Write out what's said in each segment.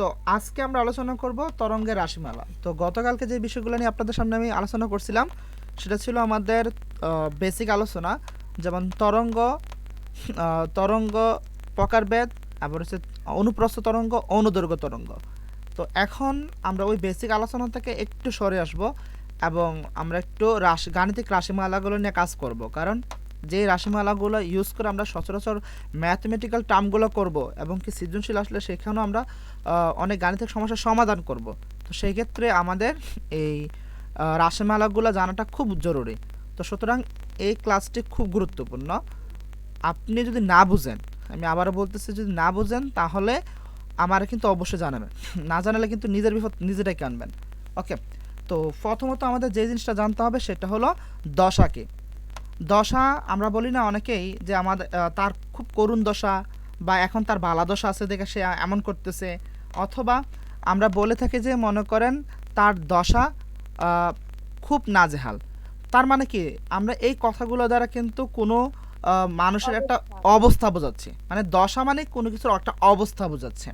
তো আজকে আমরা আলোচনা করব তরঙ্গের রাশিমালা। তো গতকালকে যে বিষয়গুলো নিয়ে আপনাদের সামনে আমি আলোচনা করছিলাম সেটা ছিল আমাদের বেসিক আলোচনা, যেমন তরঙ্গ, তরঙ্গ প্রকারভেদ, আবার হচ্ছে অনুপ্রস্থ তরঙ্গ, অনুদৈর্ঘ্য তরঙ্গ। তো এখন আমরা ওই বেসিক আলোচনা থেকে একটু সরে আসব এবং আমরা একটু গাণিতিক রাশিমালাগুলো নিয়ে কাজ করব, কারণ যে রাশিমালাগুলো ইউজ করে আমরা সচরাচর ম্যাথমেটিক্যাল টার্মগুলো করব এবং কি সৃজনশীল আসলে সেখানেও আমরা অনেক গাণিতিক সমস্যার সমাধান করব। তো সেই ক্ষেত্রে আমাদের এই রাশিমালাগুলো জানাটা খুব জরুরি। তো সুতরাং এই ক্লাসটি খুব গুরুত্বপূর্ণ। আপনি যদি না বুঝেন, আমি আবারও বলতেছি, যদি না বুঝেন তাহলে আমার কিন্তু অবশ্যই জানাবেন, না জানালে কিন্তু নিজের বিপদ নিজেরাই আনবেন। ওকে, তো প্রথমত আমাদের যে জিনিসটা জানতে হবে সেটা হলো দশা কি। দশা আমরা বলি না অনেকেই যে আমাদের তার খুব করুণ দশা বা এখন তার বালা দশা আছে দেখে সে এমন করতেছে, অথবা আমরা বলে থাকি যে মনে করেন তার দশা খুব নাজেহাল। তার মানে কি, আমরা এই কথাগুলো দ্বারা কিন্তু কোনো মানুষের একটা অবস্থা বোঝাচ্ছি, মানে দশা মানে কোনো কিছুর একটা অবস্থা বোঝাচ্ছে।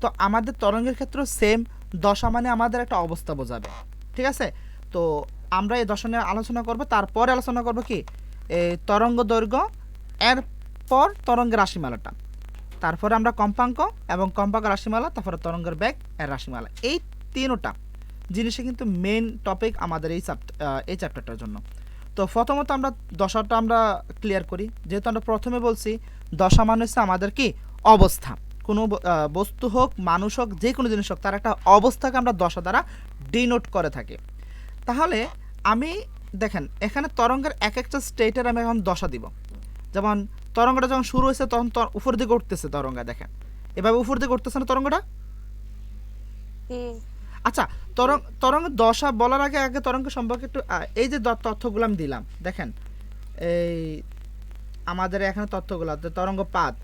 তো আমাদের তরঙ্গের ক্ষেত্রেও সেম, দশা মানে আমাদের একটা অবস্থা বোঝাবে। ঠিক আছে, তো আমরা এই দশা নিয়ে আলোচনা করব, তারপরে আলোচনা করব কি এই তরঙ্গ দৈর্ঘ্য, এরপর তরঙ্গের রাশিমালাটা, তারপরে আমরা কম্পাঙ্ক এবং কম্পাঙ্ক রাশিমালা, তারপরে তরঙ্গের বেগ এর রাশিমালা। এই তিনটা জিনিসে কিন্তু মেইন টপিক আমাদের এই চ্যাপ্টারটার জন্য। তো প্রথমত আমরা দশাটা আমরা ক্লিয়ার করি, যেহেতু আমরা প্রথমে বলছি দশা মানে হচ্ছে আমাদের কি অবস্থা। কোনো বস্তু হোক, মানুষ হোক, যে কোনো জিনিস হোক, তার একটা অবস্থাকে আমরা দশা দ্বারা ডিনোট করে থাকি। তাহলে আমি দেখেন এখানে তরঙ্গের এক একটা স্টেটের আমি এখন দশা দিব। যেমন তরঙ্গটা যখন শুরু হয়েছে তখন উপর দিকে উঠতেছে তরঙ্গা, দেখেন এভাবে উপর দিকে উঠতেছে না তরঙ্গটা। আচ্ছা, তরঙ্গের দশা বলার আগে আগে তরঙ্গ সম্পর্কে একটু এই যে তথ্যগুলো আমি দিলাম, দেখেন এই আমাদের এখানে তথ্যগুলো তরঙ্গপাত,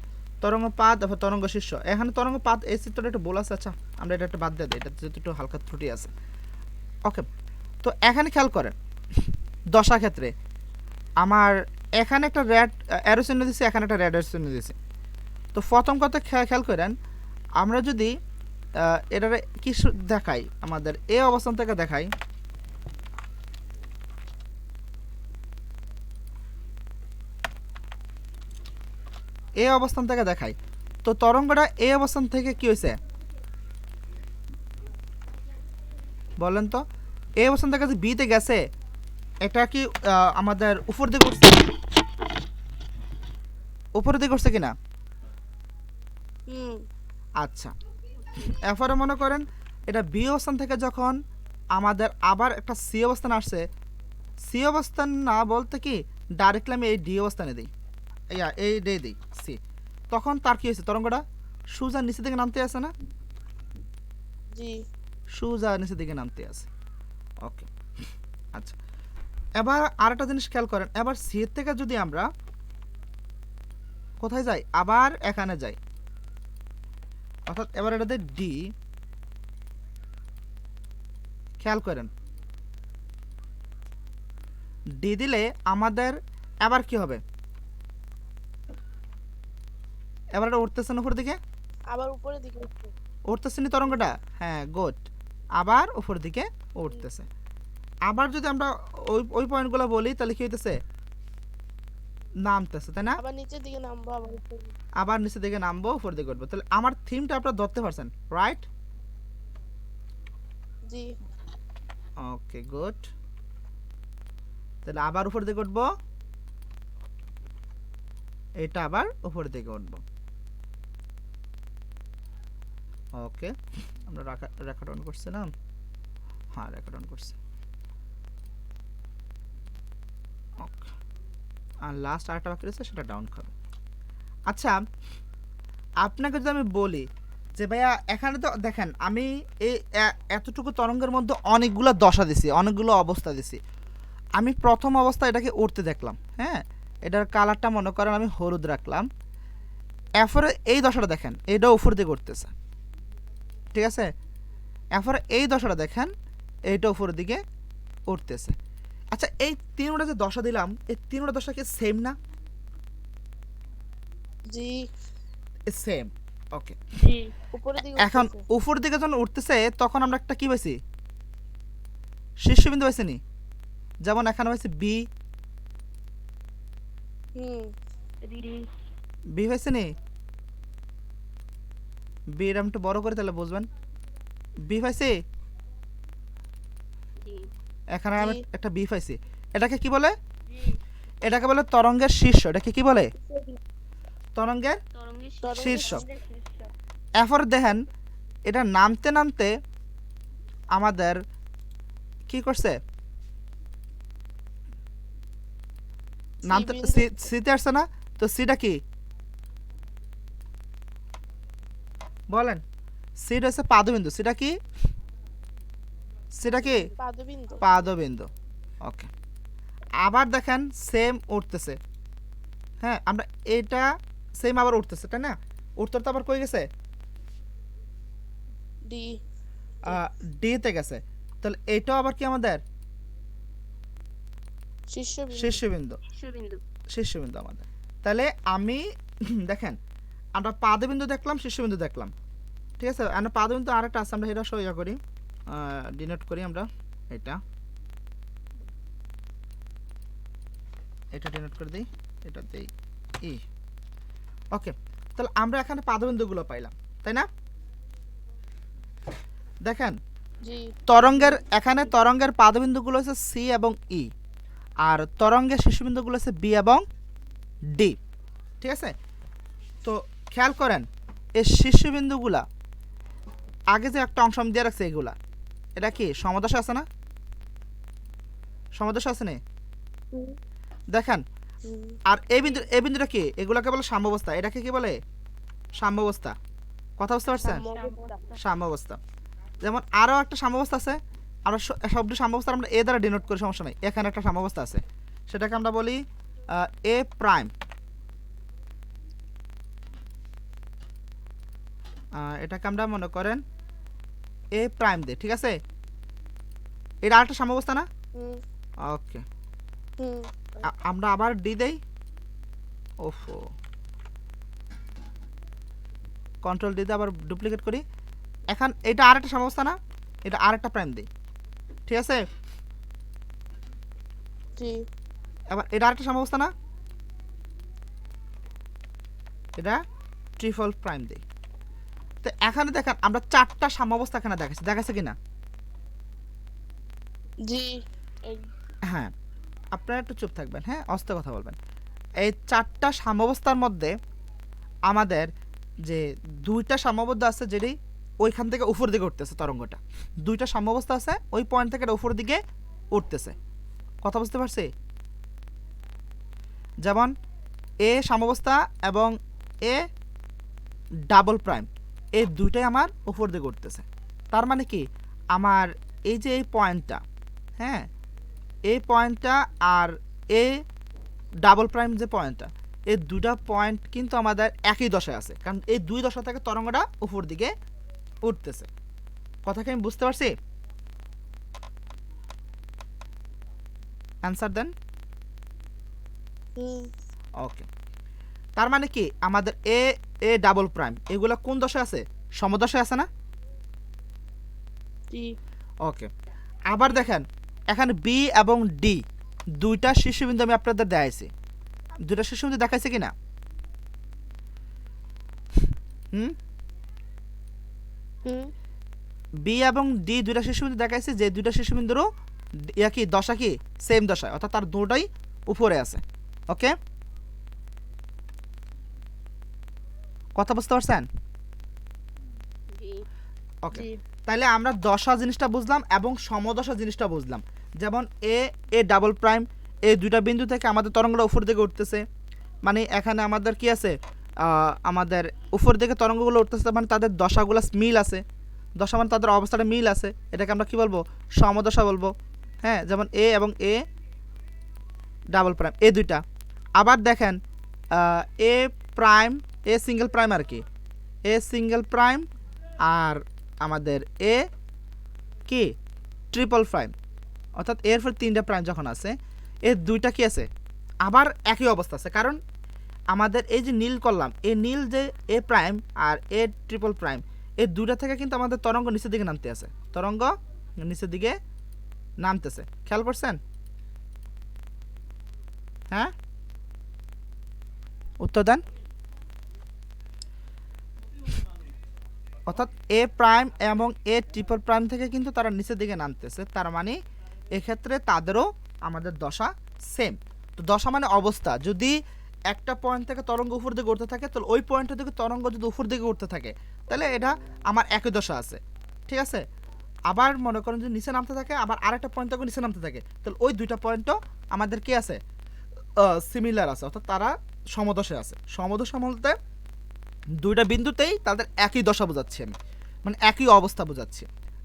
তরঙ্গপাত, তারপর তরঙ্গ শীর্ষ। এখানে তরঙ্গপাত এই চিত্রটা একটু বলা আছে, আচ্ছা আমরা এটা একটু বাদ দিয়ে দিই, এটা যেহেতু একটু হালকা ত্রুটি আছে। ওকে, তো এখানে খেয়াল করেন দশা ক্ষেত্রে আমার এখানে একটা রেড অ্যারো চিহ্ন দিয়েছি, এখানে একটা রেড অ্যারো চিহ্ন দিয়েছি। তো প্রথম কথা খেয়াল করেন, আমরা যদি এটার কি দেখাই, আমাদের এই অবস্থান থেকে দেখাই, এই অবস্থান থেকে দেখাই, তো তরঙ্গটা এই অবস্থান থেকে কি হয়েছে বলেন তো, এই অবস্থান থেকে যে বিতে গেছে, এটা কি আমাদের উপর দিকে উঠছে, উপরের দিকে উঠছে কিনা? আচ্ছা, এরপরে মনে করেন এটা বি অবস্থান থেকে যখন আমাদের আবার একটা সি অবস্থান আসছে, সি অবস্থান না বলতে কি ডাইরেক্টলি আমি এই ডি অবস্থানে দিই, এই ডে দিই সি, তখন তার কি হয়েছে, তরঙ্গটা সুজা নিচের দিকে নামতে আছে না? জি, সুজা নিচের দিকে নামতে আছে। ওকে, আচ্ছা, এবার আরেকটা জিনিস খেয়াল করেন, এবার সি থেকে যদি আমরা কোথায় যাই, আবার এখানে যাই, অর্থাৎ এবার এটাতে ডি, খেয়াল করেন ডি দিলে আমাদের এবার কি হবে, এবার এটা উঠতেছে না উপর দিকে, আবার উপরের দিকে উঠছে। উঠতেছে না তরঙ্গটা, হ্যাঁ গুড, আবার উপর দিকে উঠতেছে। আবার যদি আমরা ওই ওই পয়েন্টগুলো বলি তাহলে কি হইতেছে, নামতেছে, তাই না? আবার নিচের দিকে নামবো, আবার উপরের দিকে। আবার নিচে দিকে নামবো, উপর দিকে উঠবো। তাহলে আমার থিমটা আপনারা ধরতে পারছেন, রাইট? জি, ওকে গুড, তাহলে আবার উপর দিকে উঠবো, এটা আবার উপর দিকে উঠবো। ওকে, আমরা রেকর্ড অন করছিলাম, হ্যাঁ রেকর্ড অন করছি। ওকে, আর লাস্ট আরেকটা বাকি রয়েছে, সেটা ডাউন করো। আচ্ছা, আপনাকে যদি আমি বলি যে ভাইয়া এখানে তো দেখেন আমি এই এতটুকু তরঙ্গের মধ্যে অনেকগুলো দশা দিছি, অনেকগুলো অবস্থা দিছি। আমি প্রথম অবস্থা এটাকে উঠতে দেখলাম, হ্যাঁ, এটার কালারটা মনে করেন আমি হলুদ রাখলাম। এরপরে এই দশাটা দেখেন, এটা উপর দিকে উঠতেছে, ঠিক আছে। এরপরে এই দশাটা দেখেন, এইটা উপরের দিকে উঠতেছে। আচ্ছা, এই তিনটা যে দশা দিলাম, এই তিনটা দশা কি সেম না? জি, সেম। ওকে, জি উপরের দিকে এখন উঠতেছে। উপর দিকে যখন উঠতেছে তখন আমরা একটা কি পাইছি, শীর্ষবিন্দু পাইছি নি? যেমন এখানে পাইছি বি, হুম বি পাইছি নি? বি এর একটু বড় করে তাহলে বুঝবেন। বি পাইছি, এখানে আমি জি একটা বি পাইছি। এটাকে কি বলে? এটাকে বলে তরঙ্গের শীর্ষ। এটাকে কি বলে? তরঙ্গের তরঙ্গের শীর্ষ। শীর্ষ। এরপর দেখেন এটা নামতে নামতে আমাদের কি করছে, সি নামতে বিন্দু সিতে আসছে না? তো সিটা কি বলেন? সিটা হচ্ছে পাদবিন্দু। সিটা কি? সিটা কি পাদবিন্দু। পাদবিন্দু। ওকে, আবার দেখেন সেম উঠতেছে। হ্যাঁ, আমরা এটা সেম আবার উঠতেছে, তাই না? উঠতে তো আবার কই গেছে? ডি ডি তে গেছে। তাহলে এটাও আবার কি আমাদের শীর্ষবিন্দু। শীর্ষবিন্দু। শীর্ষবিন্দু আমাদের। তাহলে আমি দেখেন আমরা পাদবিন্দু দেখলাম, শীর্ষবিন্দু দেখলাম, ঠিক আছে? আমরা পাদবিন্দু আরেকটা আছে, আমরা এটা সইয়া করি, ডিনোট করি আমরা। এটা এটা ডিনোট করে দিই, এটা দেই ই। ওকে, তাহলে আমরা এখানে পাদবিন্দুগুলো পাইলাম, তাই না? দেখেন জি তরঙ্গের এখানে তরঙ্গের পাদবিন্দুগুলো হচ্ছে সি এবং ই, আর তরঙ্গের শীর্ষবিন্দুগুলো হচ্ছে বি এবং ডি, ঠিক আছে? তো খেয়াল করেন এই শীর্ষবিন্দুগুলা আগে যে একটা অংশ আমি দিয়ে রাখছি, এগুলা এটা কি সমদশা আছে না? সমদশা আছে না? হুম, দেখেন, হুম, আর এই বিন্দুটা কি? এগুলাকে বলে সাম্যাবস্থা। এটাকে কি বলে? সাম্যাবস্থা। কথা বুঝতে পারছেন? সাম্যাবস্থা। সাম্যাবস্থা। যেমন আরও একটা সাম্যাবস্থা আছে, আমরা সবটি সাম্যাবস্থা আমরা এ দ্বারা ডিনোট করি, সমস্যা নাই। এখানে একটা সাম্যাবস্থা আছে, সেটাকে আমরা বলি এ প্রাইম। এটাকে আমরা মনে করেন এ প্রাইম দে, ঠিক আছে? এটা আরেকটা সাম্যাবস্থা না? হুম, ওকে, হুম, আমরা আবার ডি দেই। ওফো, কন্ট্রোল ডি দিয়ে আবার ডুপ্লিকেট করি। এখন এটা আরেকটা সাম্যাবস্থা না? এটা আরেকটা প্রাইম দেই, ঠিক আছে? জি এবার এটা আরেকটা সাম্যাবস্থা না? এটা ট্রিপল প্রাইম দেই। তো এখানে দেখেন আমরা চারটা সাম্যাবস্থা এখানে দেখাচ্ছে কিনা? জি এই হ্যাঁ, আপনারা একটু চুপ থাকবেন, হ্যাঁ, অস্তে কথা বলবেন। এই চারটা সাম্যাবস্থার মধ্যে আমাদের যে দুইটা সাম্যাবস্থা আছে, যেটি ওইখান থেকে উপর দিকে উঠতেছে তরঙ্গটা, দুইটা সাম্যাবস্থা আছে, ওই পয়েন্ট থেকে এটা উপর দিকে উঠতেছে। কথা বুঝতে পারছি? যেমন এ সাম্যাবস্থা এবং এ ডাবল প্রাইম, এই দুইটাই আমার উপর দিকে উঠতেছে। তার মানে কি, আমার এই যে এই পয়েন্টটা, হ্যাঁ, এই পয়েন্টটা আর এ ডাবল প্রাইম যে পয়েন্টটা, এই দুটা পয়েন্ট কিন্তু আমাদের একই দশায় আছে, কারণ এই দুই দশা থেকে তরঙ্গটা উপর দিকে উঠতেছে। কথা কি আমি বুঝতে পারছি? অ্যান্সার দেন। হুম, ওকে, তার মানে কি আমাদের এ এ ডাবল প্রাইম এগুলো কোন দশায় আছে? সমদশায় আছে না? জি ওকে, আবার দেখেন এখানে বি এবং ডি দুইটা শীর্ষবিন্দু আমি আপনাদের দেখাইছি। দুইটা শীর্ষবিন্দু দেখাইছে কিনা? হুম, হুম, বি এবং ডি দুইটা শীর্ষবিন্দু দেখাইছে, যে দুইটা শীর্ষবিন্দুরও ইয়া কি দশা কি সেম দশায়, অর্থাৎ তার দুটোই উপরে আছে। ওকে, কথা বুঝতে পারছেন? ওকে, জি তাহলে আমরা দশা জিনিসটা বুঝলাম এবং সমদশা জিনিসটা বুঝলাম। যেমন এ এ ডাবল প্রাইম, এই দুইটা বিন্দু থেকে আমাদের তরঙ্গটা উপর দিকে উঠতেছে, মানে এখানে আমাদের কি আছে, আমাদের উপর দিকে তরঙ্গগুলো উঠতেছে, মানে তাদের দশাগুলো মিল আছে। দশা মানে তাদের অবস্থাটা মিল আছে, এটাকে আমরা কি বলবো? সমদশা বলবো। হ্যাঁ, যেমন এ এবং এ ডাবল প্রাইম এই দুইটা। আবার দেখেন এ প্রাইম, এ সিঙ্গেল প্রাইম আর কি, এ সিঙ্গেল প্রাইম আর আমাদের এ কি ট্রিপল প্রাইম, অর্থাৎ এর পর তিনটা প্রাইম যখন আছে, এর দুইটা কি আছে আবার একই অবস্থা আছে, কারণ আমাদের এই যে নীল করলাম, এই নীল যে এ প্রাইম আর এ ট্রিপল প্রাইম, এই দুইটা থেকে কিন্তু আমাদের তরঙ্গ নিচের দিকে নামতে আছে, তরঙ্গ নিচের দিকে নামতেছে। খেয়াল করছেন? হ্যাঁ, উত্তর দেন। অর্থাৎ এ প্রাইম এবং এ ট্রিপল প্রাইম থেকে কিন্তু তারা নিচের দিকে নামতেছে, তার মানে এক্ষেত্রে তাদেরও আমাদের দশা সেম। তো দশা মানে অবস্থা, যদি একটা পয়েন্ট থেকে তরঙ্গ উপর দিকে উঠতে থাকে, তাহলে ওই পয়েন্টের দিকে তরঙ্গ যদি উপর দিকে উঠতে থাকে, তাহলে এটা আমার একই দশা আছে, ঠিক আছে। আবার মনে করেন যে নিচে নামতে থাকে, আবার আরেকটা পয়েন্ট থেকে নিচে নামতে থাকে, তাহলে ওই দুইটা পয়েন্টও আমাদের কি আছে, সিমিলার আছে, অর্থাৎ তারা সমদশে আছে। সমদশা বলতে দুইটা বিন্দুতেই তাদের একই দশা বোঝাচ্ছি আমি, মানে একই অবস্থা বোঝাচ্ছি।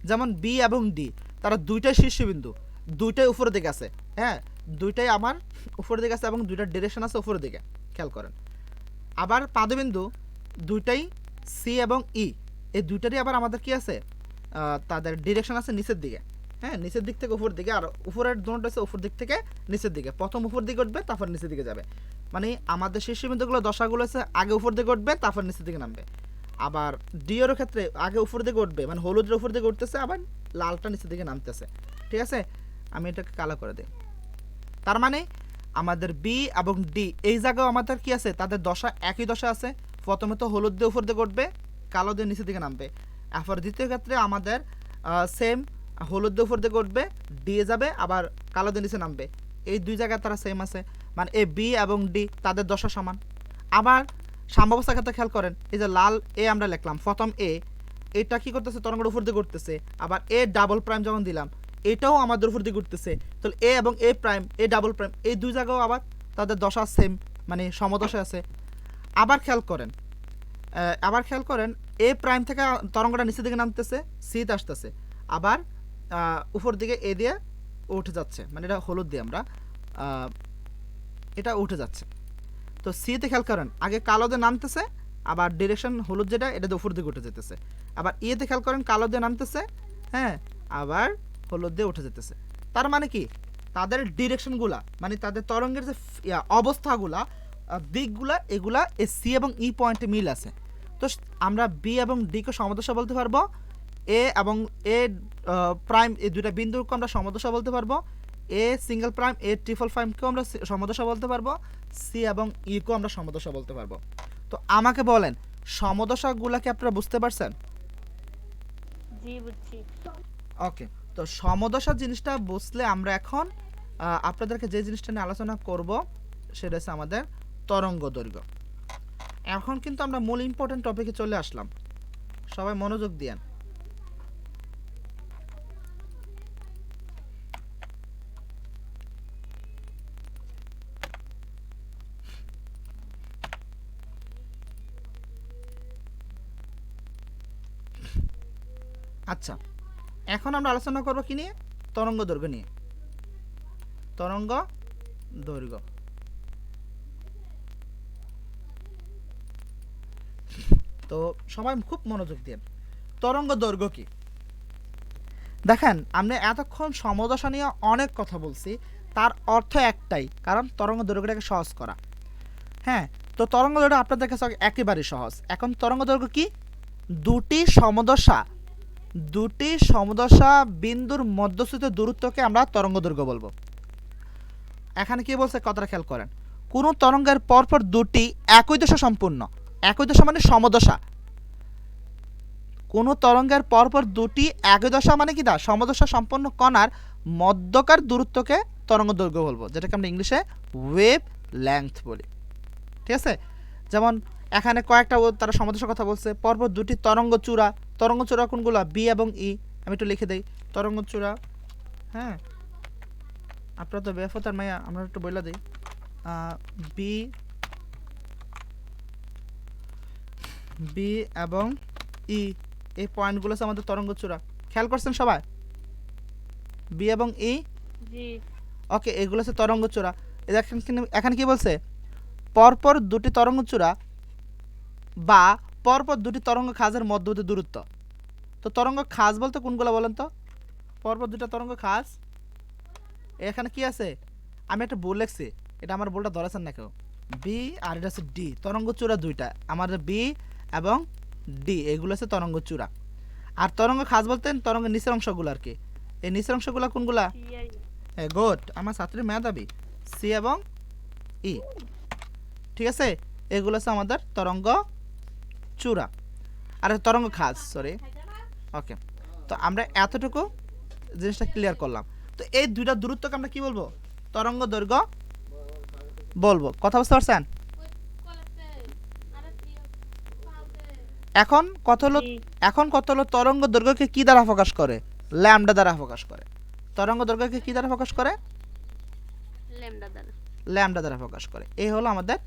যেমন বি এবং ডি, তারা দুইটাই শীর্ষবিন্দু, দুইটাই উপরের দিকে আছে, হ্যাঁ, দুইটাই আমার উপরের দিকে আছে এবং দুইটার ডিরেকশন আছে উপরের দিকে, খেয়াল করেন। আবার পাদবিন্দু দুইটাই সি এবং ই, এই দুইটারই আবার আমাদের কি আছে, তাদের ডিরেকশন আছে নিচের দিকে, হ্যাঁ, নিচের দিক থেকে উপরের দিকে, আর উপরের দুটোটা আছে উপর দিক থেকে নিচের দিকে, প্রথম উপর দিকে উঠবে তারপর নিচের দিকে যাবে, মানে আমাদের শীর্ষবিন্দুগুলো দশাগুলো আছে আগে উপর দিকে উঠবে তারপর নিচের দিকে নামবে। আবার ডি এর ক্ষেত্রে আগে উপর দিকে উঠবে, মানে হলুদের উপর দিকে উঠতেছে, আবার লালটা নিচের দিকে নামতেছে, ঠিক আছে। আমি এটাকে কালো করে দিই। তার মানে আমাদের বি এবং ডি এই জায়গাও আমাদের কি আছে, তাদের দশা একই দশা আছে। প্রথমে তো হলুদ দিয়ে উপর দিকে উঠবে, কালো দিয়ে নিচের দিকে নামবে। এরপর দ্বিতীয় ক্ষেত্রে আমাদের সেম, হলুদ দিয়ে উপর দিকে উঠবে, দিয়ে যাবে, আবার কালো দিয়ে নিচে নামবে, এই দুই জায়গায় তারা সেম আছে, মানে এ বি এবং ডি তাদের দশা সমান। আবার সাম্যাবস্থার ক্ষেত্রে খেয়াল করেন, এই যে লাল এ আমরা লিখলাম, প্রথম এ, এটা কি করতেছে, তরঙ্গের উপর দিকে উঠতেছে, আবার এ ডাবল প্রাইম যখন দিলাম, এটাও আমাদের উপর দিকে উঠতেছে, তাহলে এ এবং এ প্রাইম, এ ডাবল প্রাইম, এই দুই জায়গাও আবার তাদের দশা সেম, মানে সমদশা আছে। আবার খেয়াল করেন, এ প্রাইম থেকে তরঙ্গটা নিচের দিকে নামতেছে, সিতে আসতেছে, আবার উপর দিকে এ দিয়ে উঠে যাচ্ছে, মানে এটা হলুদ দিয়ে আমরা এটা উঠে যাচ্ছে। তো সিতে খেয়াল করেন, আগে কালো দিয়ে নামতেছে, আবার ডিরেকশন হলুদ যেটা, এটা দিয়ে উপর দিকে উঠে যেতেছে। আবার ইয়েতে খেয়াল করেন, কালো দিয়ে নামতেছে, হ্যাঁ, আবার হলুদ দিয়ে উঠে যেতেছে। তার মানে কি, তাদের ডিরেকশনগুলা, মানে তাদের তরঙ্গের যে অবস্থাগুলা, দিকগুলা, এগুলা এই সি এবং ই পয়েন্টে মিল আছে। তো আমরা বি এবং ডিকে সমদশা বলতে পারবো, এ এবং এ প্রাইম, এই দুইটা বিন্দুকে আমরা সমদশা বলতে পারবো, A single prime, A triple প্রাইমকেও আমরা সমদশা বলতে পারবো, সি এবং ইকেও আমরা সমদশা বলতে পারবো। তো আমাকে বলেন, সমদশাগুলাকে আপনারা বুঝতে পারছেন? জি বুঝছি। ওকে, তো সমদশা জিনিসটা বুঝলে আমরা এখন আপনাদেরকে যে জিনিসটা নিয়ে আলোচনা করব সেটা হচ্ছে আমাদের তরঙ্গ দৈর্ঘ্য। এখন কিন্তু আমরা মূল ইম্পর্টেন্ট টপিকে চলে আসলাম, সবাই মনোযোগ দিয়েন। আচ্ছা, এখন আমরা আলোচনা করব কি নিয়ে, তরঙ্গ দৈর্ঘ্য নিয়ে। তরঙ্গ দৈর্ঘ্য, তো সবাই খুব মনোযোগ দিন। তরঙ্গ দৈর্ঘ্য কি? দেখেন, আমরা এতক্ষণ সমদশা নিয়ে অনেক কথা বলছি, তার অর্থ একটাই, কারণ তরঙ্গ দৈর্ঘ্যটাকে সহজ করা। হ্যাঁ, তো তরঙ্গ দৈর্ঘ্য আপনাদের কাছে একেবারেই সহজ। এখন তরঙ্গ দৈর্ঘ্য কি, দুটি সমদশা বিন্দুর মধ্যস্থিত দূরত্বকে আমরা তরঙ্গ দৈর্ঘ্য বলবো। এখানে কি বলছে কথাটা খেয়াল করেন, কোন তরঙ্গের পরপর দুটি একই দশা সম্পূর্ণ, একই দশা মানে সমদশা, কোন তরঙ্গের পরপর দুটি একই দশা মানে কি, সমদশা সম্পন্ন কণার মধ্যকার দূরত্বকে তরঙ্গ দৈর্ঘ্য বলবো, যেটাকে আমরা ইংলিশে ওয়েভ লেংথ বলি, ঠিক আছে। যেমন এখানে কয়েকটা তারা সমদশার কথা বলছে, পরপর দুটি তরঙ্গ চূড়া কোনগুলো, বি এবং ই, আমি একটু লিখে দেই, তরঙ্গ চূড়া, হ্যাঁ, আপনারা তো বেফতার মাইয়া, আমরা একটু বইলা দিই, বি এবং ই, এই পয়েন্টগুলো হচ্ছে আমাদের তরঙ্গ চূড়া। খেয়াল করছেন সবাই, বি এবং ই, জি ওকে, এগুলো হচ্ছে তরঙ্গ চূড়া। এখানে কি বলছে, পরপর দুটি তরঙ্গ চূড়া বা পরপর দুটি তরঙ্গ খাঁজের মধ্যবর্তী দূরত্ব। তো তরঙ্গ খাঁজ বলতে কোনগুলো বলেন তো, পরপর দুটো তরঙ্গ খাঁজ, এখানে কি আছে, আমি একটা বল লিখছি, এটা আমার বলটা ধরেছেন না কেউ, বি আর এটা হচ্ছে ডি। তরঙ্গ চূড়া দুইটা আমাদের, বি এবং ডি, এগুলো হচ্ছে তরঙ্গ চূড়া। আর তরঙ্গ খাস বলতে তরঙ্গের নিচের অংশগুলো আর কি। এই নিচের অংশগুলো কোনগুলা? সি আর ই। হ্যাঁ গুড, আমার ছাত্রীর মেধাবী। সি এবং ই, ঠিক আছে। এগুলো হচ্ছে আমাদের তরঙ্গ চূড়া আর তরঙ্গ খাস, সরি। ওকে, তো আমরা এতটুকু জিনিসটা ক্লিয়ার করলাম। তো এই দুইটা দূরত্বকে আমরা কি বলবো? তরঙ্গ দৈর্ঘ্য বলবো। কথা বুঝতে পারছেন? এখন কথা হলো, জি এখন কথা হলো তরঙ্গ দৈর্ঘ্যকে কি দ্বারা প্রকাশ করে? ল্যামডা দ্বারা প্রকাশ করে। তরঙ্গ দৈর্ঘ্যকে কি দ্বারা প্রকাশ করে? ল্যামডা দ্বারা। ল্যামডা দ্বারা প্রকাশ করে। এই হলো আমাদের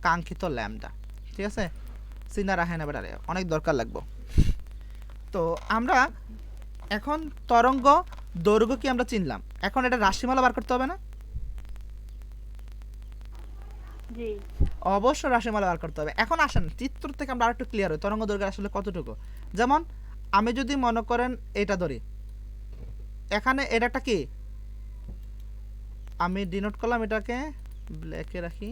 কাঙ্ক্ষিত ল্যামডা, ঠিক আছে। সিনা রাখেন এবার, অনেক দরকার লাগবে। তো আমরা এখন তরঙ্গ দৈর্ঘ্য কি আমরা চিনলাম, এখন এটা রাশিমালা বার করতে হবে না? জি অবশ্যই রাশিমালা বার করতে হবে। এখন আসেন চিত্র থেকে আমরা আরেকটু ক্লিয়ার হই তরঙ্গ দৈর্ঘ্য আসলে কতটুকু। যেমন আমি যদি মনে করেন এটা ধরি, এখানে এটা একটা কি, আমি ডিনোট করলাম এটাকে ব্ল্যাকে রাখি,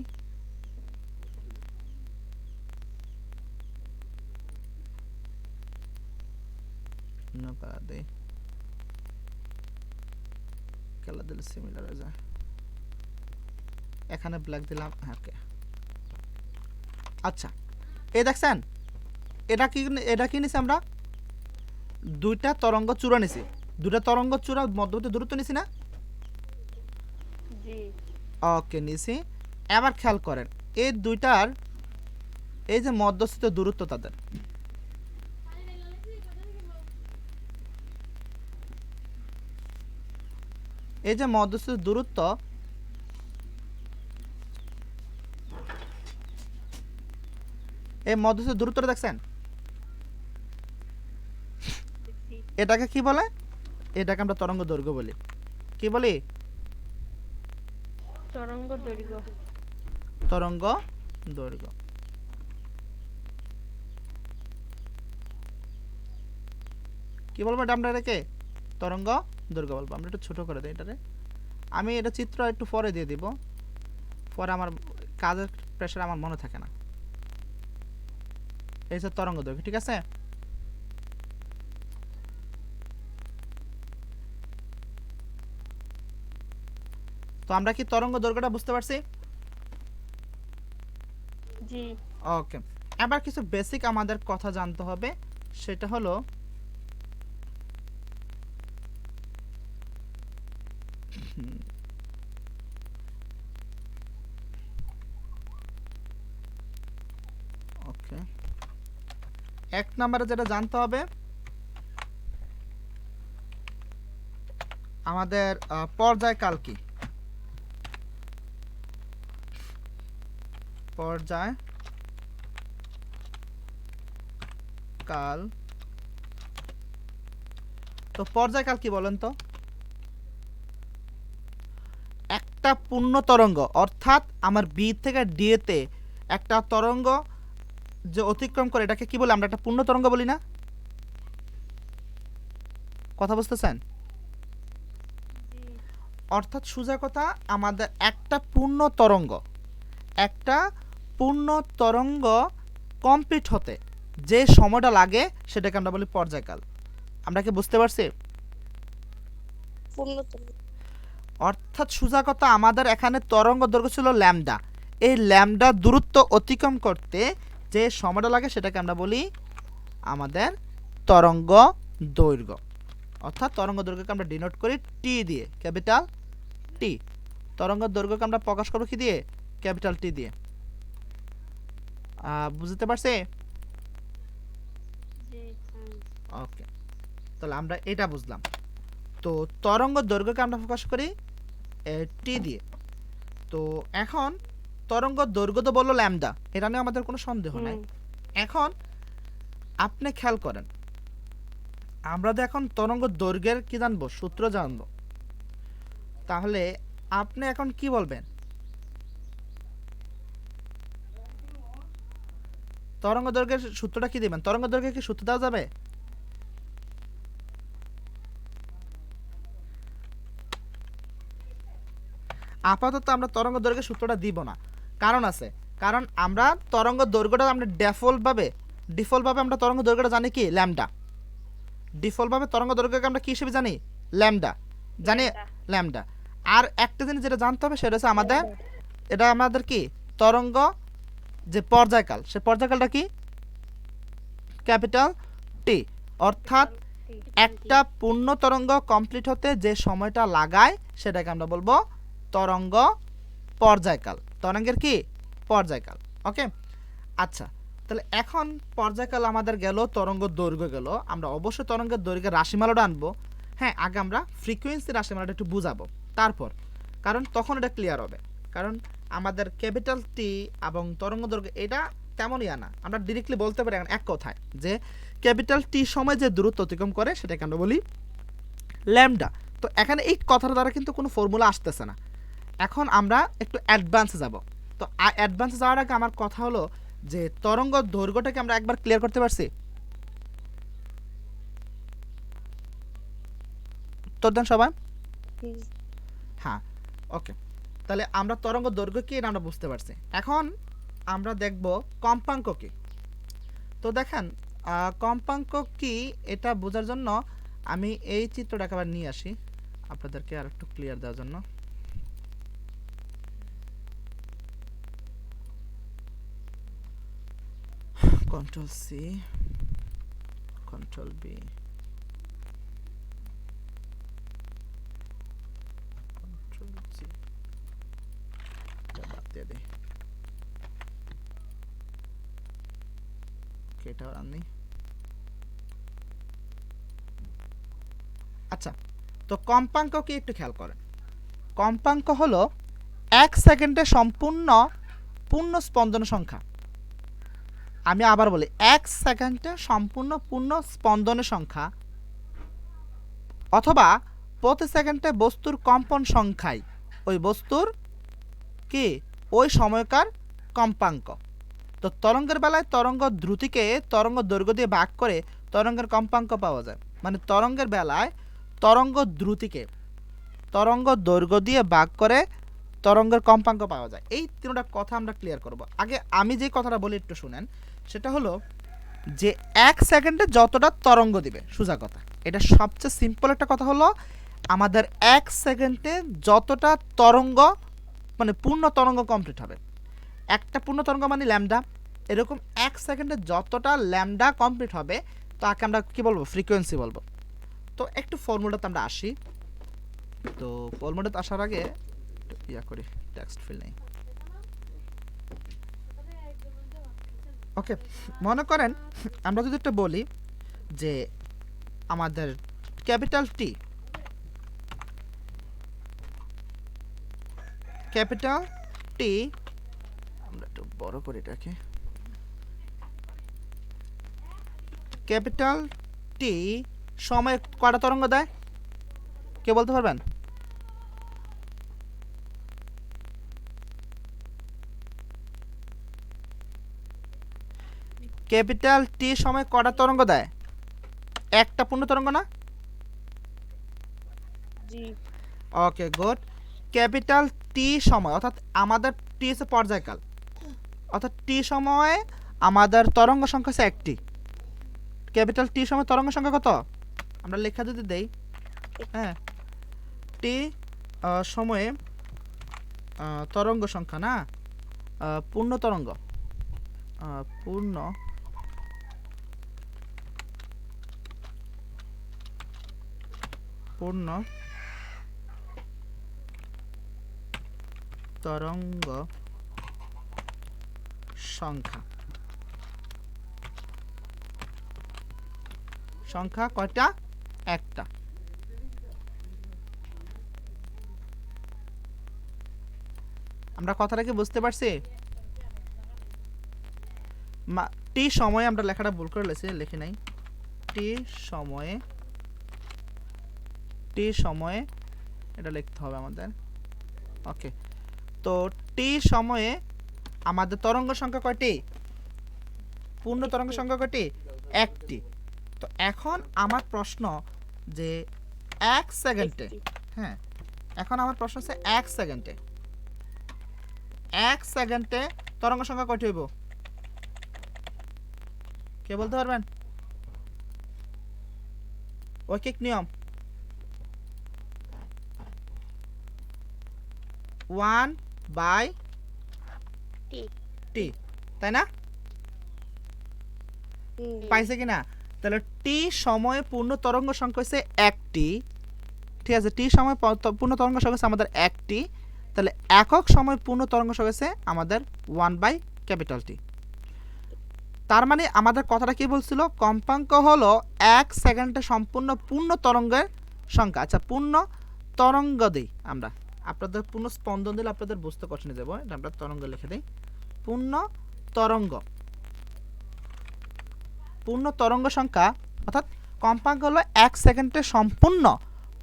কালার দিলে সিমিলার হয়ে যায়, এখানে ব্ল্যাক দিলাম। ওকে, আচ্ছা এই দেখছেন এটা কি, এটা কি নিছি আমরা? দুইটা তরঙ্গ চূড়া নিছি, দুইটা তরঙ্গ চূড়া মধ্যবর্তী দূরত্ব নিছি না? জি ওকে নিছি। এবার খেয়াল করেন এই দুইটার এই যে মধ্যস্থিত দূরত্ব তাদের, এই যে মধ্যস্থিত দূরত্ব, এই মধ্যস্থিত দূরত্বটা দেখছেন? দেখছি। এটাকে কি বলে? এটাকে আমরা তরঙ্গ দৈর্ঘ্য বলি। কি বলি? তরঙ্গ দৈর্ঘ্য। তরঙ্গ দৈর্ঘ্য। কি বলবো এটা আমরা? এটাকে তরঙ্গ দৈর্ঘ্য বলবো। আমরা একটু ছোট করে দিই এটারে, আমি এটা চিত্র একটু পরে দিয়ে দিব, পরে আমার কাজের প্রেশার আমার মনে থাকে না। এই হচ্ছে তরঙ্গ দৈর্ঘ্য, ঠিক আছে। তো আমরা কি তরঙ্গ দৈর্ঘ্যটা বুঝতে পারছি? জি ওকে, এবার কিছু বেসিক আমাদের কথা জানতে হবে, সেটা হলো ওকে, এক নম্বরে যেটা জানতে হবে আমাদের পর্যায়কাল কি। পর্যায় কাল, তো পর্যায়কাল কি বলেন তো? একটা পূর্ণ তরঙ্গ, অর্থাৎ আমার বি থেকে ডি তে একটা তরঙ্গ যে অতিক্রম করে এটাকে কি বলে? আমরা একটা পূর্ণ তরঙ্গ বলি না? কথা বুঝতেছেন? জি অর্থাৎ সোজা কথা, আমাদের একটা পূর্ণ তরঙ্গ, একটা পূর্ণ তরঙ্গ কমপ্লিট হতে যে সময়টা লাগে সেটাকে আমরা বলি পর্যায়কাল। আমরা কি বুঝতে পারছি? অর্থাৎ সোজা কথা, আমাদের এখানে তরঙ্গ দৈর্ঘ্য ছিল ল্যামডা, এই ল্যামডা দূরত্ব অতিক্রম করতে যে সময়টা লাগে সেটাকে আমরা বলি আমাদের তরঙ্গ দৈর্ঘ্য। অর্থাৎ তরঙ্গ দৈর্ঘ্যকে আমরা ডিনোট করি টি দিয়ে, ক্যাপিটাল টি। তরঙ্গ দৈর্ঘ্যকে আমরা প্রকাশ করব কি দিয়ে? ক্যাপিটাল টি দিয়ে। বুঝতে পারছি? জি ওকে, তাহলে আমরা এটা বুঝলাম। তো তরঙ্গ দৈর্ঘ্যকে আমরা প্রকাশ করি টি দিয়ে। তো এখন তরঙ্গ দৈর্ঘ্য তো বললো ল্যামডা, এটা নিয়ে আমাদের কোনো সন্দেহ নাই। এখন আপনি খেয়াল করেন, আমরা তো এখন তরঙ্গ দৈর্ঘ্যের কি জানবো? সূত্র জানবো। তাহলে আপনি এখন কি বলবেন? তরঙ্গ দৈর্ঘ্যের সূত্রটা কি দিবেন? তরঙ্গ দৈর্ঘ্যের কি সূত্র দেওয়া যাবে? আপাতত আমরা তরঙ্গ দৈর্ঘ্যের সূত্রটা দিব না, কারণ আছে, কারণ আমরা তরঙ্গ দৈর্ঘ্যটা আমরা ডিফল্টভাবে আমরা তরঙ্গ দৈর্ঘ্যটা জানি কি ল্যামডা। ডিফল্টভাবে তরঙ্গ দৈর্ঘ্যকে আমরা কি হিসেবে জানি ল্যামডা, জানি ল্যামডা। আর একটা জিনিস যেটা জানতে হবে সেটা হচ্ছে এটা আমাদের কি তরঙ্গ যে পর্যায়কাল, সে পর্যায়কালটা কি ক্যাপিটাল টি, অর্থাৎ একটা পূর্ণ তরঙ্গ কমপ্লিট হতে যে সময়টা লাগায় সেটাকে আমরা বলবো তরঙ্গ পর্যায়কাল, তরঙ্গের কি পর্যায়কাল। ওকে, আচ্ছা, তাহলে এখন পর্যায়কাল আমাদের গেল, তরঙ্গ দৈর্ঘ্য গেল, আমরা অবশ্যই তরঙ্গের দৈর্ঘ্যের রাশিমালাটা আনবো। হ্যাঁ, আগে আমরা ফ্রিকোয়েন্সি রাশিমালাটা একটু বুঝাবো তারপর, কারণ তখন এটা ক্লিয়ার হবে। কারণ আমাদের ক্যাপিটাল টি এবং তরঙ্গ দৈর্ঘ্য এটা তেমনই আনা, আমরা ডিরেক্টলি বলতে পারি এখন এক কথায় যে ক্যাপিটাল টি সময় যে দূরত্ব অতিক্রম করে সেটাকে আমরা বলি ল্যামডা। তো এখানে এই কথার দ্বারা কিন্তু কোনো ফর্মুলা আসতেছে না। এখন আমরা একটু অ্যাডভান্সে যাব। তো অ্যাডভান্সে যাওয়ার আগে আমার কথা হলো যে তরঙ্গ দৈর্ঘ্যটাকে আমরা একবার ক্লিয়ার করতে পারছি? উত্তর দেন সবাই। হ্যাঁ, ওকে, তাহলে আমরা তরঙ্গ দৈর্ঘ্য কি এটা আমরা বুঝতে পারছি। এখন আমরা দেখব কম্পাঙ্ক কি। তো দেখেন কম্পাঙ্ক কি এটা বোঝার জন্য আমি এই চিত্রটাকে আবার নিয়ে আসি আপনাদেরকে আর একটু ক্লিয়ার দেওয়ার জন্য। Control C, control B, control C, বাদ দিয়ে দিই। এটা আনি। আচ্ছা, তো কম্পাঙ্ক কি একটু খেয়াল করেন। কম্পাঙ্ক হলো 1 সেকেন্ডে সম্পূর্ণ পূর্ণ স্পন্দন সংখ্যা। আমি আবার বলি 1 সেকেন্ডে সম্পূর্ণ পূর্ণ স্পন্দনের সংখ্যা, অথবা প্রতি সেকেন্ডে বস্তুর কম্পন সংখ্যায় ওই বস্তুর কি ওই সময়কার কম্পাঙ্ক। তো তরঙ্গের বেলায় তরঙ্গ দ্রুতিকে তরঙ্গ দৈর্ঘ্য দিয়ে ভাগ করে তরঙ্গের কম্পাঙ্ক পাওয়া যায়। মানে তরঙ্গের বেলায় তরঙ্গ দ্রুতিকে তরঙ্গ দৈর্ঘ্য দিয়ে ভাগ করে তরঙ্গের কম্পাঙ্ক পাওয়া যায়। এই তিনটা কথা আমরা ক্লিয়ার করব। আগে আমি যে কথাটা বলি একটু শুনেন, সেটা হলো যে 1 সেকেন্ডে যতটা তরঙ্গ দিবে, সোজা কথা, এটা সবচেয়ে সিম্পল একটা কথা হলো আমাদের 1 সেকেন্ডে যতটা তরঙ্গ মানে পূর্ণ তরঙ্গ কমপ্লিট হবে, একটা পূর্ণ তরঙ্গ মানে ল্যামডা, এরকম 1 সেকেন্ডে যতটা ল্যামডা কমপ্লিট হবে তাকে আমরা কি বলবো ফ্রিকোয়েন্সি বলবো। তো একটু ফর্মুলাতে আমরা আসি। তো ফর্মুলাতে আসার আগে ইয়া করি, টেক্সট ফিল নেই। ওকে, মনে করেন আমরা যদি একটা বলি যে আমাদের ক্যাপিটাল টি আমরা একটু বড় করে এটাকে, ক্যাপিটাল টি সময় কয়টা তরঙ্গ দেয় কে বলতে পারবেন? ক্যাপিটাল টি সময় কয়টা তরঙ্গ দেয়? একটা পূর্ণ তরঙ্গ না? জি। ওকে, গুড। ক্যাপিটাল টি সময় অর্থাৎ আমাদের টি হচ্ছে পর্যায়কাল, অর্থাৎ টি সময়ে আমাদের তরঙ্গ সংখ্যা হচ্ছে একটি। ক্যাপিটাল টি সময় তরঙ্গ সংখ্যা কত আমরা লেখা যদি দেই, হ্যাঁ, টি সময়ে তরঙ্গ সংখ্যা না পূর্ণ তরঙ্গ, পূর্ণ পূর্ণ তরঙ্গ সংখ্যা কয়টা? একটা। আমরা কথাটা কি বুঝতে পারছি? টি সময়ে আমরা লেখাটা ভুল করে লিখি নাই, টি সময়ে এটা লিখতে হবে আমাদের। ওকে, তো টি সময়ে আমাদের তরঙ্গ সংখ্যা কয়টি? পূর্ণ তরঙ্গ সংখ্যা কয়টি? একটি। তো এখন আমার প্রশ্ন যে 1 সেকেন্ডে, হ্যাঁ, এখন আমার প্রশ্ন হচ্ছে 1 সেকেন্ডে 1 সেকেন্ডে তরঙ্গ সংখ্যা কয়টি হইব? কে বলতে পারবেন? ঐকিক নিয়ম 1/t, টি তাই না? পাইছে কিনা? তাহলে টি সময়ে পূর্ণ তরঙ্গ সংখ্যা হচ্ছে 1টি। ঠিক আছে, টি সময় পূর্ণ তরঙ্গ সংখ্যা হচ্ছে আমাদের 1টি। তাহলে একক সময় পূর্ণ তরঙ্গ সংখ্যা হচ্ছে আমাদের 1/T। তার মানে আমাদের কথাটা কি বলছিল? কম্পাঙ্ক হলো 1 সেকেন্ডে সম্পূর্ণ পূর্ণ তরঙ্গের সংখ্যা। আচ্ছা, পূর্ণ তরঙ্গ দিই আমরা, আপনাদের পূর্ণ স্পন্দন দিলে আপনাদের বুঝতে কষ্ট হয়ে যাবে। এটা আমরা তরঙ্গ লিখে দিই। পূর্ণ তরঙ্গ, পূর্ণ তরঙ্গ সংখ্যা অর্থাৎ কম্পাঙ্ক হলো 1 সেকেন্ডে সম্পূর্ণ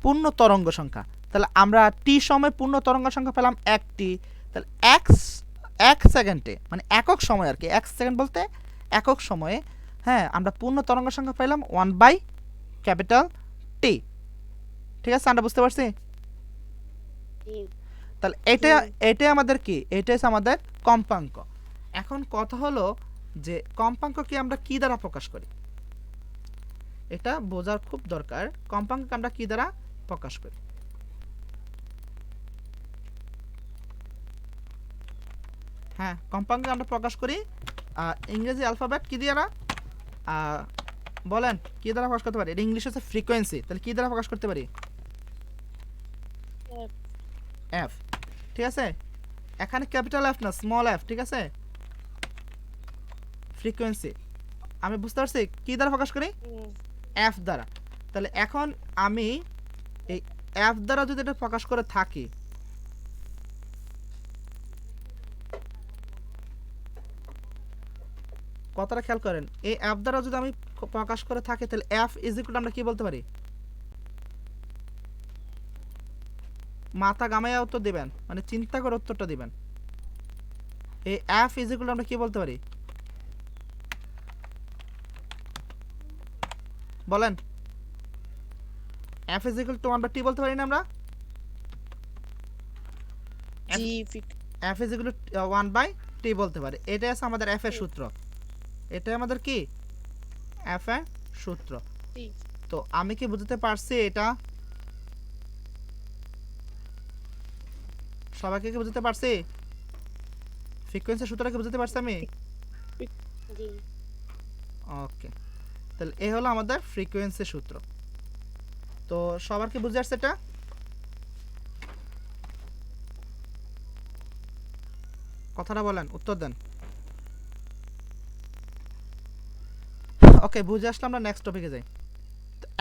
পূর্ণ তরঙ্গ সংখ্যা। তাহলে আমরা টি সময় পূর্ণ তরঙ্গ সংখ্যা পেলাম 1টি। তাহলে 1 সেকেন্ডে মানে একক সময় আর কি, 1 সেকেন্ড বলতে একক সময়ে, হ্যাঁ, আমরা পূর্ণ তরঙ্গ সংখ্যা পেলাম 1/T। ঠিক আছে, আমরা বুঝতে পারছি? তাহলে এটাই আমাদের কি? এটাই হচ্ছে আমাদের কম্পাঙ্ক। এখন কথা হলো যে কম্পাঙ্ককে আমরা কি দ্বারা প্রকাশ করি? এটা বোঝার খুব দরকার। কম্পাঙ্ককে আমরা কি দ্বারা প্রকাশ করি? হ্যাঁ, কম্পাঙ্ককে আমরা প্রকাশ করি ইংরেজি অ্যালফাবেট কি দ্বারা? বলেন কি দ্বারা প্রকাশ করতে পারি? এটা ইংলিশ হচ্ছে ফ্রিকোয়েন্সি। তাহলে কি দ্বারা প্রকাশ করতে পারি? এফ। ঠিক আছে, এখানে ক্যাপিটাল এফ না স্মল এফ। ঠিক আছে, ফ্রিকোয়েন্সি আমি বুঝতে পারছি কি দ্বারা প্রকাশ করি? এফ দ্বারা। তাহলে এখন আমি এই এফ দ্বারা যদি এটা প্রকাশ করে থাকি, কথাটা খেয়াল করেন, এই অ্যাপ দ্বারা যদি আমি প্রকাশ করে থাকি তাহলে এফ ইজ ইকুয়াল আমরা কি বলতে পারি? মাথা গামাইয়া উত্তর দিবেন, মানে চিন্তা করে উত্তরটা দিবেন। এই এফ ইজ ইকুয়াল আমরা কি বলতে পারি? বলেন, F is equal two 1/t বলতে পারি না আমরা? F is equal two 1/t বলতে পারি। এটাই আছে আমাদের এফ এর সূত্র। এটাই আমাদের কি? এফ এর সূত্র। তো আমি কি বুঝতে পারছি এটা? সবাইকে কি বুঝতে পারছি? ফ্রিকোয়েন্সি সূত্রটা কি বুঝতে পারছি আমি? ওকে, তাহলে এই হলো আমাদের ফ্রিকোয়েন্সি সূত্র। তো সবার কি বুঝে আসছে এটা? কথাটা বলেন, উত্তর দেন। ওকে, বুঝে আসলে আমরা নেক্সট টপিকে যাই।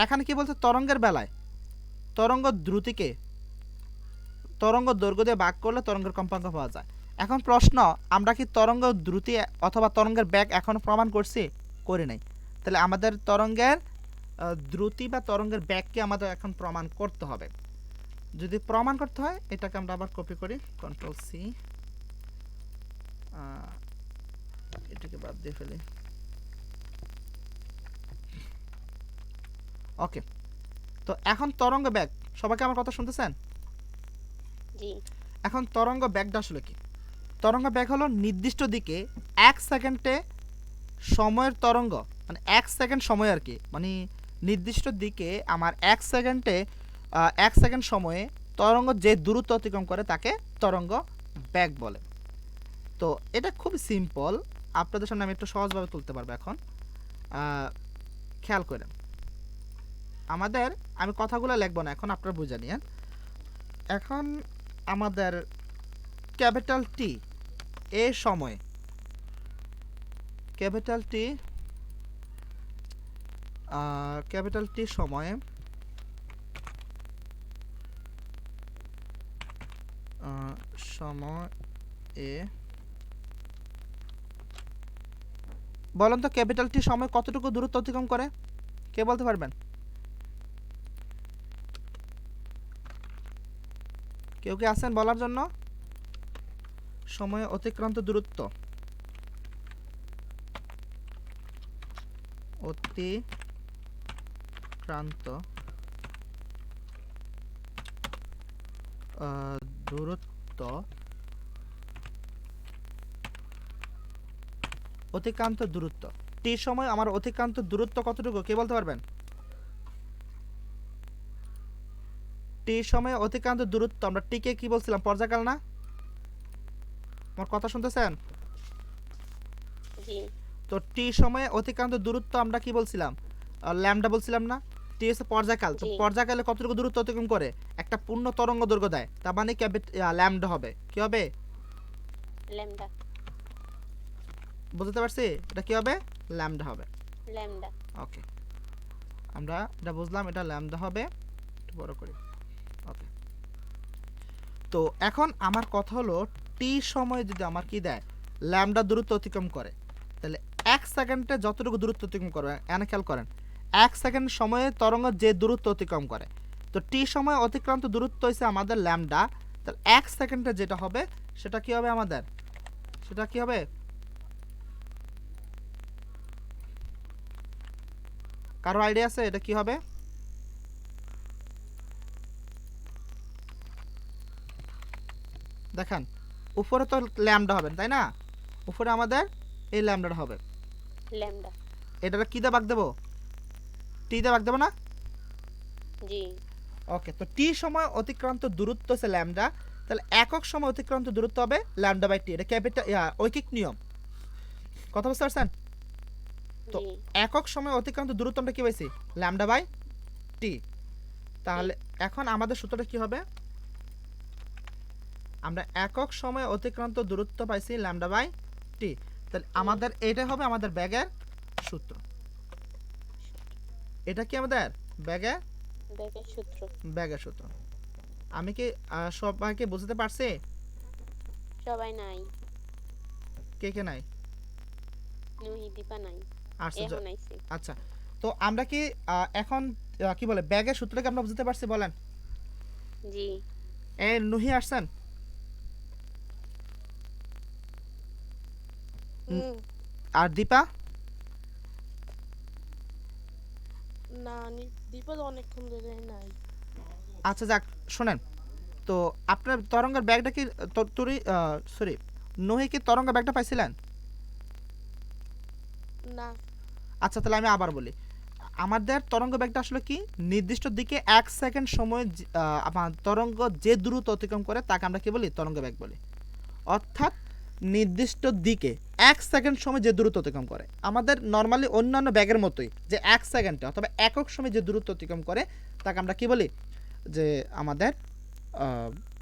এখানে কি বলছে? তরঙ্গের বেলায় তরঙ্গ দ্রুতিকে তরঙ্গ দৈর্ঘ্য দিয়ে ভাগ করলে তরঙ্গের কম্পাঙ্ক পাওয়া যায়। এখন প্রশ্ন, আমরা কি তরঙ্গ দ্রুতি অথবা তরঙ্গের বেগ এখনো প্রমাণ করছি? করি নাই। তাহলে আমাদের তরঙ্গের দ্রুতি বা তরঙ্গের বেগকে আমাদের এখন প্রমাণ করতে হবে। যদি প্রমাণ করতে হয়, এটাকে আমরা আবার কপি করি, কন্ট্রোল সি, এটাকে বাদ দিয়ে ফেলি। ওকে, তো এখন তরঙ্গ বেগ, সবাইকে আমার কথা শুনতেছেন? এখন তরঙ্গ বেগটা আসলে কি? তরঙ্গ বেগ হলো নির্দিষ্ট দিকে 1 সেকেন্ডে সময়ের তরঙ্গ, মানে 1 সেকেন্ড সময় আর কি, মানে নির্দিষ্ট দিকে আমার 1 সেকেন্ডে 1 সেকেন্ড সময়ে তরঙ্গ যে দূরত্ব অতিক্রম করে তাকে তরঙ্গ বেগ বলে। তো এটা খুব সিম্পল, আপনাদের সামনে আমি একটু সহজভাবে তুলতে পারবো। এখন খেয়াল করেন, আমি কথাগুলো লিখবো না, এখন আপনারা বুঝে নিন। এখন আমাদের ক্যাপিটাল টি এ সময়ে, ক্যাপিটাল টি সময়ে বলেন তো ক্যাপিটাল টি সময় কতটুকু দূরত্ব অতিক্রম করে? কে বলতে পারবেন? কেউ কি আছেন বলার জন্য? সময় অতিক্রান্ত দূরত্ব, অতিক্রান্ত দূরত্ব অতিক্রান্ত দূরত্ব। টি সময় আমার অতিক্রান্ত দূরত্ব কতটুকু কে বলতে পারবেন? টি সময়ে অতিক্রান্ত দূরত্ব আমরা টিকে কি বলছিলাম? পর্যায়কাল না? আমার কথা শুনতেছেন? জি তো টি সময়ে অতিক্রান্ত দূরত্ব আমরা কি বলছিলাম? ল্যামডা বলছিলাম না? টি হচ্ছে পর্যায়কাল। তো জি। পর্যায়কালে কতটুকু দূরত্ব অতিক্রম করে? একটা পূর্ণ তরঙ্গ দৈর্ঘ্য দেয়। তার মানে ল্যামডা হবে। কি হবে? ল্যামডা বুঝতে পারছি? এটা কি হবে? ল্যামডা হবে। ল্যামডা ওকে, আমরা এটা বুঝলাম, এটা ল্যামডা হবে। একটু বড় করি। ওকে, তো এখন আমার কথা হলো টি সময় যদি আমার কি দেয় ল্যামডা দূরত্ব অতিক্রম করে, তাহলে 1 সেকেন্ডে যতটুকু দূরত্ব অতিক্রম করবে, এখানে খেয়াল করেন 1 সেকেন্ড সময়ে তরঙ্গ যে দূরত্ব অতিক্রম করে, তো টি সময় অতিক্রান্ত দূরত্ব হচ্ছে আমাদের ল্যামডা। তাহলে 1 সেকেন্ডে যেটা হবে সেটা কি হবে আমাদের? সেটা কি হবে? কারো আইডিয়া আছে এটা কি হবে? দেখেন উপরে তো ল্যামডা হবে তাই না? উপরে আমাদের এই ল্যামডাটা হবে। ল্যামডা এটা কি দিয়ে ভাগ দেবো? টি দিয়ে ভাগ দেবো না? জি ওকে, তো টি সময় অতিক্রান্ত দূরত্ব হচ্ছে ল্যামডা। তাহলে একক সময় অতিক্রান্ত দূরত্ব হবে ল্যামডা বাই টি। এটা ক্যাপিটাল ঐকিক নিয়ম। কথা বুঝতে পারছেন? তো জি একক সময় অতিক্রান্ত দূরত্ব আমরা কি পাইছি? Lambda by T. তাহলে এখন আমাদের সূত্রটা কি হবে? আমরা একক সময় অতিক্রান্ত দূরত্ব পাইছি ল্যামডা বাই টি। তাহলে আমাদের এটা হবে আমাদের ব্যাগের সূত্র। এটা কি আমাদের ব্যাগের ব্যাগের সূত্র। ব্যাগের সূত্র। আমি কি সবাইকে বুঝতে পারছি? সবাই নাই, কে কে নাই? নুহি দীপা নাই, আচ্ছা এখন আইছি। আচ্ছা, তো আমরা কি এখন কি বলে ব্যাগের সূত্রটাকে আমরা বুঝতে পারছি বলেন? জি এই নুহি আসছেন? আর দীপা? না দীপা তো অনেকক্ষণ ধরে নাই। আচ্ছা যাক, শোনেন, তো আপনার তরঙ্গের ব্যাগটা কি তুরি সরি নুহি কি তরঙ্গের ব্যাগটা পাইছিলেন? না আচ্ছা তাহলে আমি আবার বলি, আমাদের তরঙ্গ ব্যাগটা আসলে কি নির্দিষ্ট দিকে 1 সেকেন্ড সময় আমার তরঙ্গ যে দ্রুত অতিক্রম করে তাকে আমরা কি বলি? তরঙ্গ ব্যাগ বলি। অর্থাৎ নির্দিষ্ট দিকে 1 সেকেন্ড সময় যে দূরত্ব অতিক্রম করে, আমাদের নর্মালি অন্যান্য ব্যাগের মতোই যে 1 সেকেন্ডে অথবা একক সময় যে দূরত্ব অতিক্রম করে তাকে আমরা কি বলি? যে আমাদের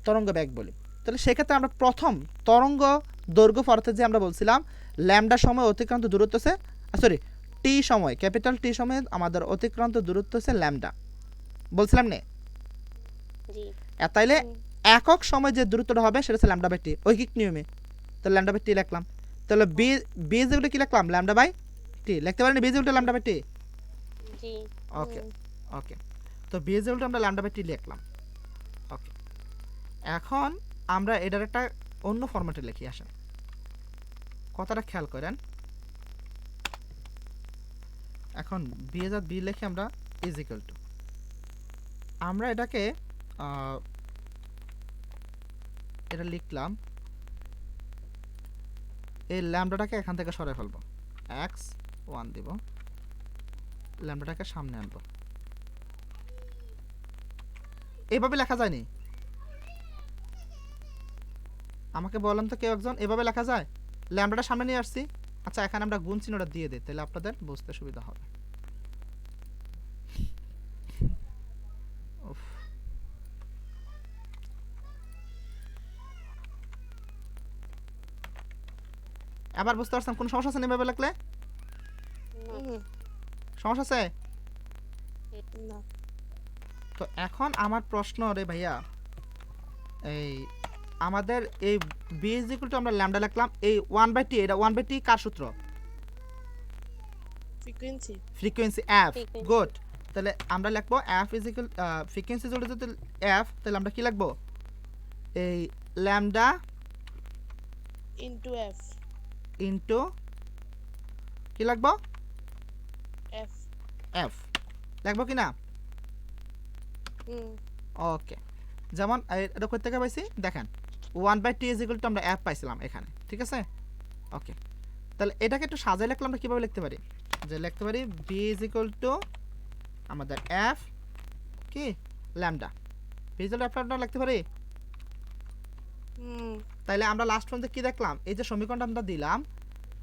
তরঙ্গ ব্যাগ বলি। তাহলে সেক্ষেত্রে আমরা প্রথম তরঙ্গ দৈর্ঘ্য অর্থে যে আমরা বলছিলাম ল্যামডা সময় অতিক্রান্ত দূরত্ব হচ্ছে সরি টি সময়, ক্যাপিটাল টি সময়ে আমাদের অতিক্রান্ত দূরত্ব হচ্ছে ল্যামডা বলছিলাম না? জি তাইলে একক সময় যে দূরত্বটা হবে সেটা হচ্ছে ল্যামডা বাই টি, ঐকিক নিয়মে। তো ল্যামডা বাই টি লিখলাম। তাহলে বি যেগুলো কি লিখলাম? ল্যামডা বাই টি লিখতে পারেন, বি যেগুলো ল্যামডা বাই টি। জি ওকে ওকে, তো বি যেগুলো আমরা ল্যামডা বাই টি লিখলাম। ওকে, এখন আমরা এটার একটা অন্য ফরম্যাটে লিখি। আসেন কথাটা খেয়াল করেন। এখন বি লিখে আমরা ইজ ইকুয়াল টু, আমরা এটাকে এটা লিখলাম, এই ল্যামডাটাকে এখান থেকে সরাই ফেলবো, এক্স 1 দিব, ল্যামডাটাকে সামনে আনবো। এইভাবে লেখা যায়নি? আমাকে বলেন তো কেউ একজন, এভাবে লেখা যায়? ল্যামডাটা সামনে নিয়ে আসছি। আচ্ছা এখানে আমরা গুণ চিহ্নটা দিয়ে দিই, তাহলে আপনাদের বুঝতে সুবিধা হবে। উফ, এবার বুঝতে পারছেন কোন সমস্যা আছে? এভাবে লিখলে সমস্যা আছে? না তো এখন আমার প্রশ্ন রে ভাইয়া, এই আমাদের এই বি ইজ ইকুয়াল টু আমরা ল্যামডা লিখলাম, এই 1/t, এটা 1/t কার সূত্র? Frequency frequency F. Frequency. Good, তাহলে আমরা লিখবো এফ ইজ ইকুয়াল ফ্রিকোয়েন্সি যদি এফ, তাহলে আমরা কি লিখবো? এই ল্যামডা ইনটু এফ ইনটু কি লিখবো? এফ এফ লিখবো কি না? হুম ওকে, যেমন এটা কোথা থেকে পাইছি দেখেন, 1/t ইজ ইকুয়াল টু আমরা এফ পাইছিলাম এখানে, ঠিক আছে? ওকে, তাহলে এটাকে একটু সাজাই লিখলে আমরা কীভাবে লিখতে পারি, যে লিখতে পারি বি ইজ ইকুয়াল টু আমাদের এফ কি lambda, B is equal to F লিখতে পারি। হুম তাইলে আমরা লাস্ট পর্যন্ত কি দেখলাম, এই যে সমীকরণটা আমরা দিলাম,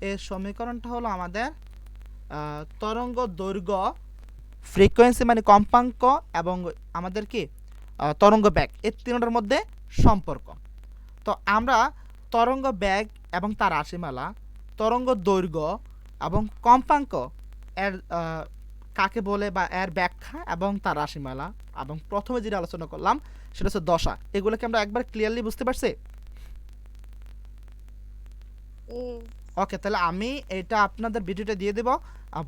এই সমীকরণটা হলো আমাদের তরঙ্গ দৈর্ঘ্য, ফ্রিকোয়েন্সি মানে কম্পাঙ্ক, এবং আমাদের কি তরঙ্গ বেগ, এই তিনটার মধ্যে সম্পর্ক। তো আমরা তরঙ্গ বেগ এবং তার রাশিমালা, তরঙ্গ দৈর্ঘ্য এবং কম্পাঙ্ক এর কাকে বলে বা এর ব্যাখ্যা এবং তার রাশিমালা, এবং প্রথমে যেটা আলোচনা করলাম সেটা হচ্ছে দশা, এগুলোকে আমরা একবার ক্লিয়ারলি বুঝতে পারছি। হুম ওকে, তাহলে আমি এটা আপনাদের ভিডিওটা দিয়ে দেবো,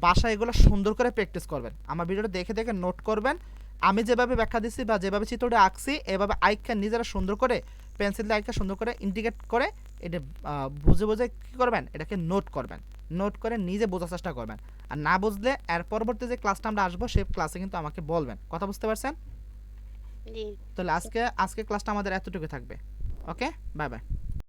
বাসায় এগুলো সুন্দর করে প্র্যাকটিস করবেন, আমার ভিডিওটা দেখে দেখে নোট করবেন। আমি যেভাবে ব্যাখ্যা দিচ্ছি বা যেভাবে চিত্রটা আঁকছি এভাবে আঁকা নিজেরা সুন্দর করে পেন্সিল দিয়ে আঁকা সুন্দর করে ইন্ডিকেট করে এটা বুঝে বুঝে কী করবেন, এটাকে নোট করবেন, নোট করে নিজে বোঝার চেষ্টা করবেন। আর না বুঝলে এর পরবর্তী যে ক্লাসটা আমরা আসবো সেই ক্লাসে কিন্তু আমাকে বলবেন, কথা বুঝতে পারছেন? জি। তাহলে আজকে ক্লাসটা আমাদের এতটুকু থাকবে। ওকে, বাই বাই।